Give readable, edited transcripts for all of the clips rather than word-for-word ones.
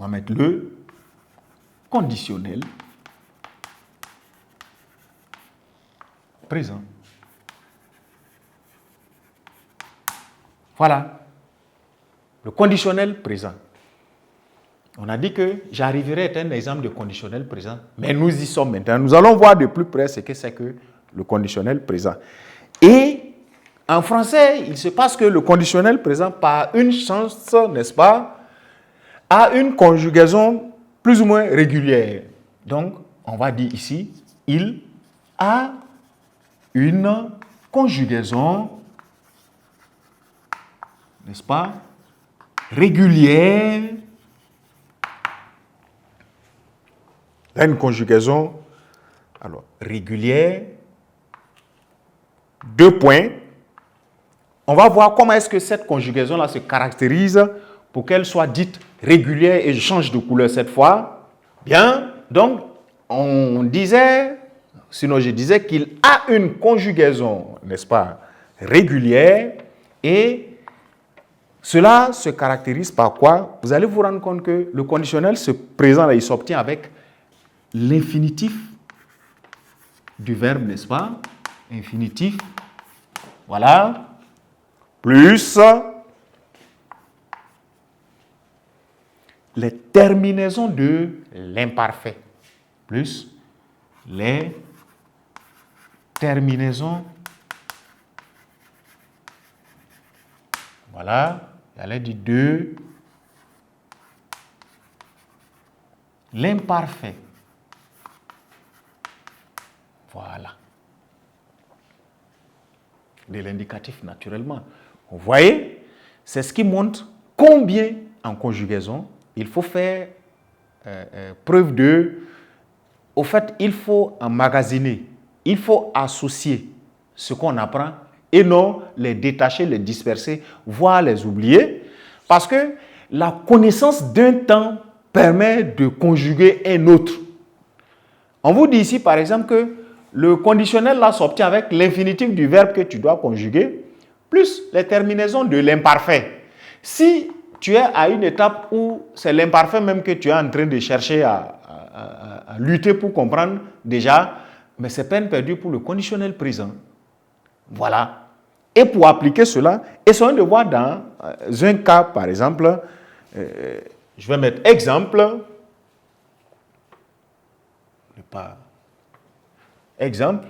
On va mettre le conditionnel présent. Voilà. Le conditionnel présent. On a dit que j'arriverai à un exemple de conditionnel présent, mais nous y sommes maintenant. Nous allons voir de plus près ce que c'est que le conditionnel présent. Et en français, il se passe que le conditionnel présent, par une chance, n'est-ce pas, a une conjugaison plus ou moins régulière. Donc, on va dire ici, il a une conjugaison, n'est-ce pas, régulière. Il a une conjugaison régulière. 2 points. On va voir comment est-ce que cette conjugaison-là se caractérise pour qu'elle soit dite régulière et je change de couleur cette fois. Bien, donc on disait, sinon je disais qu'il a une conjugaison, n'est-ce pas, régulière et cela se caractérise par quoi? Vous allez vous rendre compte que le conditionnel présent là, il s'obtient avec l'infinitif du verbe, n'est-ce pas? Infinitif, voilà, plus les terminaisons de l'imparfait, plus les terminaisons, voilà, j'allais dire de l'imparfait. Voilà. De l'indicatif, naturellement. Vous voyez, c'est ce qui montre combien, en conjugaison, il faut faire preuve de... Au fait, il faut emmagasiner, il faut associer ce qu'on apprend et non les détacher, les disperser, voire les oublier. Parce que la connaissance d'un temps permet de conjuguer un autre. On vous dit ici, par exemple, que le conditionnel là s'obtient avec l'infinitif du verbe que tu dois conjuguer, plus les terminaisons de l'imparfait. Si tu es à une étape où c'est l'imparfait même que tu es en train de chercher à lutter pour comprendre déjà, mais c'est peine perdue pour le conditionnel présent. Voilà. Et pour appliquer cela, essayons de voir dans un cas, par exemple, je vais mettre exemple. Exemple.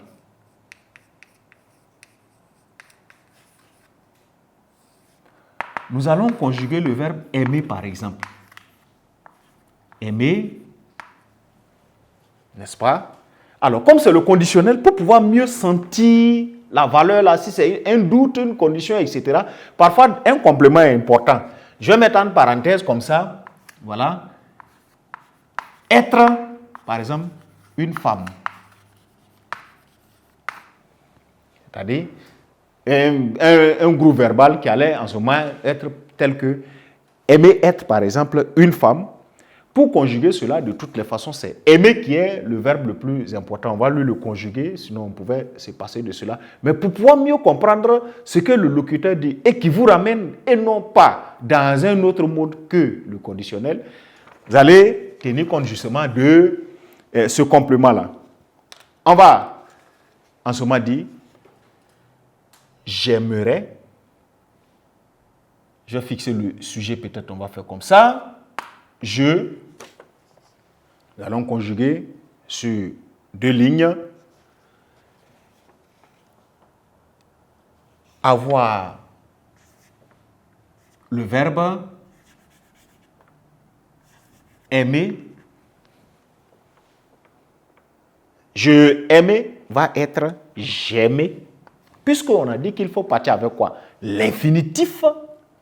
Nous allons conjuguer le verbe aimer, par exemple. Aimer, n'est-ce pas? Alors, comme c'est le conditionnel, pour pouvoir mieux sentir la valeur, là, si c'est un doute, une condition, etc., parfois, un complément est important. Je vais mettre en parenthèse comme ça, voilà. Être, par exemple, une femme. C'est-à-dire un groupe verbal qui allait en ce moment être tel que aimer être, par exemple, une femme. Pour conjuguer cela, de toutes les façons, c'est aimer qui est le verbe le plus important. On va lui le conjuguer, sinon on pouvait se passer de cela. Mais pour pouvoir mieux comprendre ce que le locuteur dit et qui vous ramène, et non pas dans un autre mode que le conditionnel, vous allez tenir compte justement de ce complément-là. On va en ce moment dire j'aimerais. Je vais fixer le sujet, peut-être on va faire comme ça. Nous allons conjuguer sur 2 lignes. Avoir le verbe aimer. Je aimer va être j'aimais. Puisqu'on a dit qu'il faut partir avec quoi? L'infinitif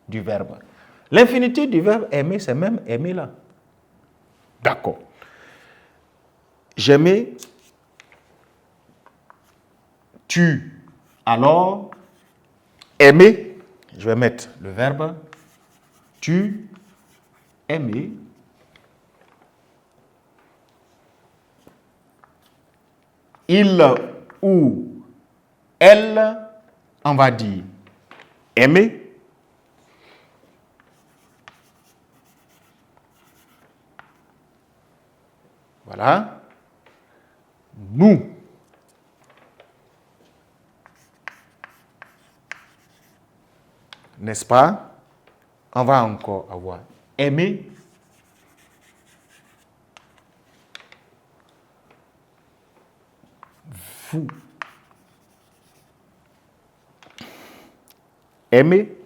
du verbe. L'infinitif du verbe aimer, c'est même aimer là. D'accord. J'aimais, tu. Alors, aimer, je vais mettre le verbe tu, aimer. Il ou elle, on va dire aimer. Voilà. Nous. N'est-ce pas? On va encore avoir aimé. Vous. Aimer.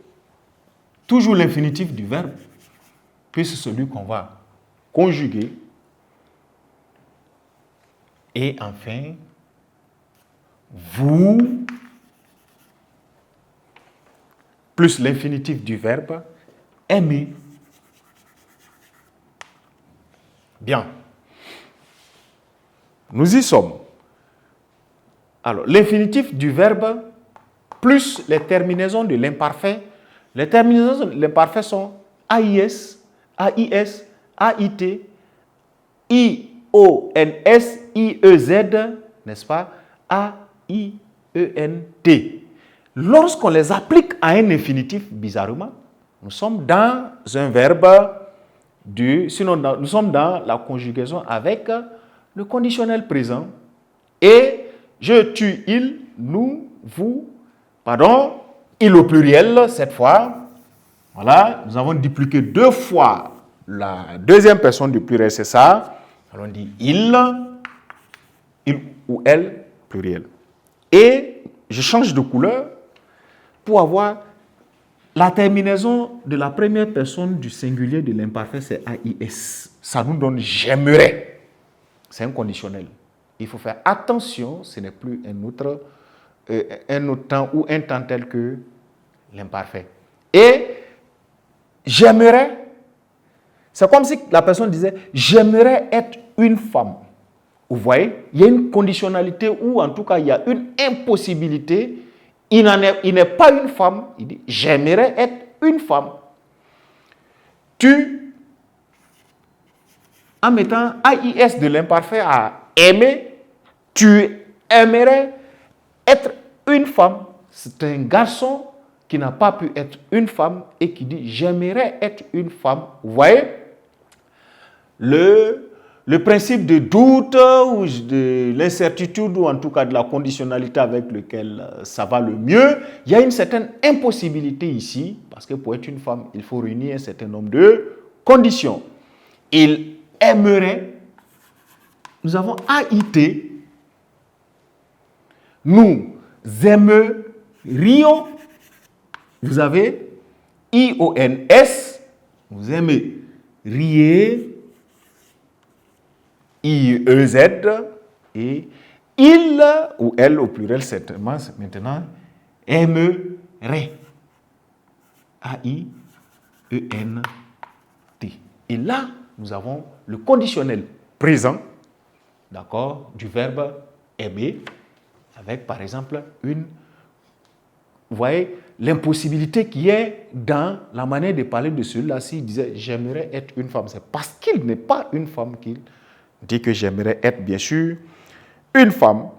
Toujours l'infinitif du verbe, puis c'est celui qu'on va conjuguer. Et enfin, vous, plus l'infinitif du verbe, aimer. Bien. Nous y sommes. Alors, l'infinitif du verbe, plus les terminaisons de l'imparfait. Les terminaisons de l'imparfait sont AIS, AIS, AIT, IONS, IEZ, n'est-ce pas? AIENT. Lorsqu'on les applique à un infinitif, bizarrement, nous sommes dans un verbe nous sommes dans la conjugaison avec le conditionnel présent. Et je, tu, il, nous, vous, pardon, il au pluriel, cette fois. Voilà, nous avons dupliqué 2 fois la deuxième personne du pluriel, c'est ça. Alors on dit il ou elle, pluriel. Et je change de couleur pour avoir la terminaison de la première personne du singulier de l'imparfait, c'est AIS. Ça nous donne j'aimerais. C'est un conditionnel. Il faut faire attention, ce n'est plus un autre temps ou un temps tel que l'imparfait. Et j'aimerais, c'est comme si la personne disait j'aimerais être une femme. Vous voyez, il y a une conditionnalité ou en tout cas il y a une impossibilité. Il n'est pas une femme. Il dit j'aimerais être une femme. Tu, en mettant AIS de l'imparfait à aimer, tu aimerais être une femme. C'est un garçon qui n'a pas pu être une femme et qui dit j'aimerais être une femme. Vous voyez, le principe de doute ou de l'incertitude ou en tout cas de la conditionnalité avec lequel ça va le mieux, il y a une certaine impossibilité ici parce que pour être une femme, il faut réunir un certain nombre de conditions. Il aimerait, nous avons AIT, nous aimerions, vous avez IONS, vous aimez riez, IEZ, et il ou elle au pluriel, certainement, maintenant, aimerait. A-I-E-N-T. Et là, nous avons le conditionnel présent, d'accord, du verbe aimer, avec par exemple vous voyez, l'impossibilité qui est dans la manière de parler de celui-là. S'il disait j'aimerais être une femme, c'est parce qu'il n'est pas une femme qu'il dit que j'aimerais être, bien sûr, une femme.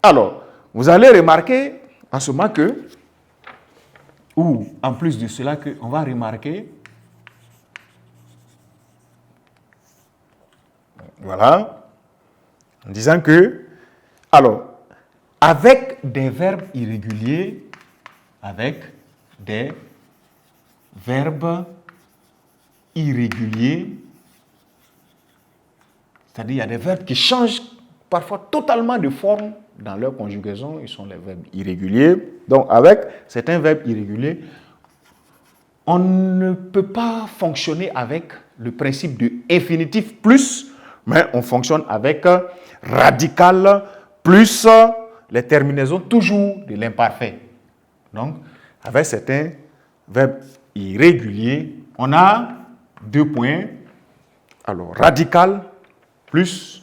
Alors, vous allez remarquer en ce moment que, ou en plus de cela, on va remarquer, voilà, en disant que, alors, avec des verbes irréguliers, c'est-à-dire il y a des verbes qui changent parfois totalement de forme dans leur conjugaison, ils sont les verbes irréguliers. Donc avec certains verbes irréguliers, on ne peut pas fonctionner avec le principe de infinitif plus, mais on fonctionne avec radical plus les terminaisons toujours de l'imparfait. Donc, avec certains verbes irréguliers, on a 2 points. Alors, radical plus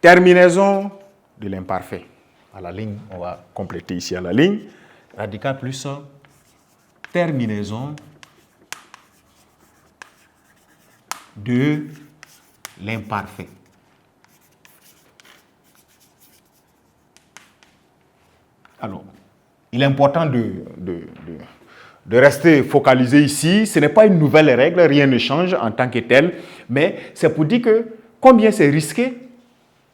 terminaison de l'imparfait. À la ligne, on va compléter ici à la ligne. Radical plus terminaison de l'imparfait. Alors, il est important de rester focalisé ici. Ce n'est pas une nouvelle règle, rien ne change en tant que tel, mais c'est pour dire que combien c'est risqué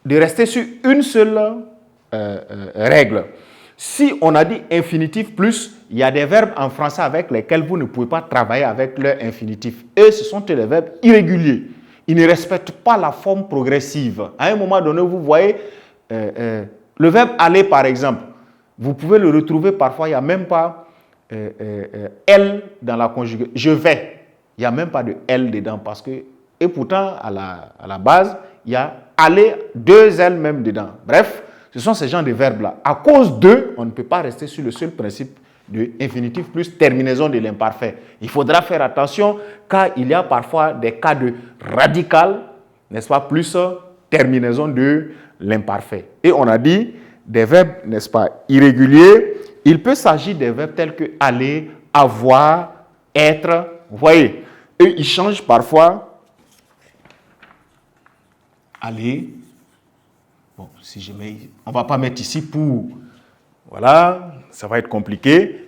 de rester sur une seule règle. Si on a dit infinitif plus, il y a des verbes en français avec lesquels vous ne pouvez pas travailler avec leur infinitif. Et ce sont des verbes irréguliers. Ils ne respectent pas la forme progressive. À un moment donné, vous voyez le verbe aller, par exemple. Vous pouvez le retrouver parfois, il n'y a même pas elle dans la conjugaison. Je vais. Il n'y a même pas de elle dedans parce que, et pourtant, à la base, il y a aller, deux L même dedans. Bref, ce sont ces genres de verbes-là. À cause d'eux, on ne peut pas rester sur le seul principe de infinitif plus terminaison de l'imparfait. Il faudra faire attention car il y a parfois des cas de radical, n'est-ce pas, plus terminaison de l'imparfait. Et on a dit des verbes, n'est-ce pas, irréguliers. Il peut s'agir des verbes tels que aller, avoir, être. Vous voyez, et ils changent parfois. Aller. Bon, si je mets, on ne va pas mettre ici pour. Voilà, ça va être compliqué.